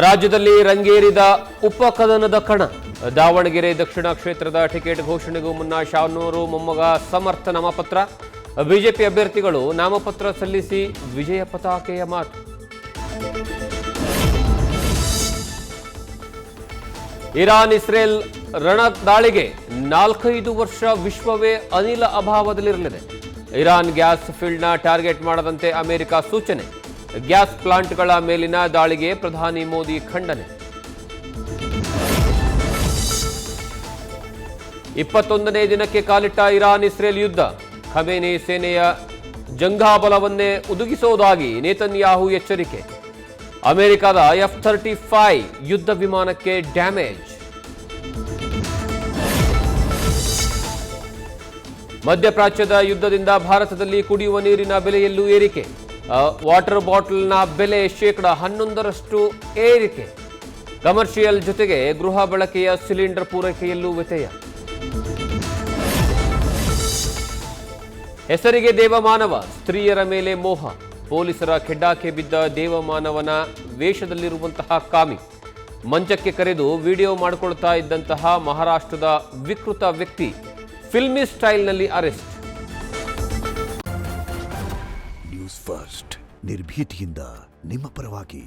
ರಾಜ್ಯದಲ್ಲಿ ರಂಗೇರಿದ ಉಪಕದನದ ಕಣ. ದಾವಣಗೆರೆ ದಕ್ಷಿಣ ಕ್ಷೇತ್ರದ ಟಿಕೆಟ್ ಘೋಷಣೆಗೂ ಮುನ್ನ ಶಾನೂರು ಮೊಮ್ಮಗ ಸಮರ್ಥ ನಾಮಪತ್ರ. ಬಿಜೆಪಿ ಅಭ್ಯರ್ಥಿಗಳು ನಾಮಪತ್ರ ಸಲ್ಲಿಸಿ ವಿಜಯ ಪತಾಕೆಯ ಮಾತು. ಇರಾನ್ ಇಸ್ರೇಲ್ ರಣದಾಳಿಗೆ 4-5 ವರ್ಷ ವಿಶ್ವವೇ ಅನಿಲ ಅಭಾವದಲ್ಲಿರಲಿದೆ. ಇರಾನ್ ಗ್ಯಾಸ್ ಫೀಲ್ಡ್ನ ಟಾರ್ಗೆಟ್ ಮಾಡದಂತೆ ಅಮೆರಿಕ ಸೂಚನೆ. ಗ್ಯಾಸ್ ಪ್ಲಾಂಟ್ಗಳ ಮೇಲಿನ ದಾಳಿಗೆ ಪ್ರಧಾನಿ ಮೋದಿ ಖಂಡನೆ. 21ನೇ ದಿನಕ್ಕೆ ಕಾಲಿಟ್ಟ ಇರಾನ್ ಇಸ್ರೇಲ್ ಯುದ್ಧ. ಖಮೇನಿ ಸೇನೆಯ ಜಂಘಾಬಲವನ್ನೇ ಉದುಗಿಸುವುದಾಗಿ ನೇತನ್ಯಾಹು ಎಚ್ಚರಿಕೆ. ಅಮೆರಿಕದ F-35 ಯುದ್ಧ ವಿಮಾನಕ್ಕೆ ಡ್ಯಾಮೇಜ್. ಮಧ್ಯಪ್ರಾಚ್ಯದ ಯುದ್ಧದಿಂದ ಭಾರತದಲ್ಲಿ ಕುಡಿಯುವ ನೀರಿನ ಬೆಲೆಯಲ್ಲೂ ಏರಿಕೆ. ವಾಟರ್ ಬಾಟಲ್ನ ಬೆಲೆ 11% ಏರಿಕೆ. ಕಮರ್ಷಿಯಲ್ ಜೊತೆಗೆ ಗೃಹ ಬಳಕೆಯ ಸಿಲಿಂಡರ್ ಪೂರೈಕೆಯಲ್ಲೂ ವ್ಯತ್ಯಯ. ಹೆಸರಿಗೆ ದೇವಮಾನವ, ಸ್ತ್ರೀಯರ ಮೇಲೆ ಮೋಹ. ಪೊಲೀಸರ ಖೆಡ್ಡಾಕ್ಕೆ ಬಿದ್ದ ದೇವಮಾನವನ ವೇಷದಲ್ಲಿರುವಂತಹ ಕಾಮಿ. ಮಂಚಕ್ಕೆ ಕರೆದು ವಿಡಿಯೋ ಮಾಡಿಕೊಳ್ತಾ ಇದ್ದಂತಹ ಮಹಾರಾಷ್ಟ್ರದ ವಿಕೃತ ವ್ಯಕ್ತಿ ಫಿಲ್ಮಿ ಸ್ಟೈಲ್ನಲ್ಲಿ ಅರೆಸ್ಟ್. ನ್ಯೂಸ್ ಫಸ್ಟ್ ನಿರ್ಭೀತಿಯಿಂದ ನಿಮ್ಮ ಪರವಾಗಿ.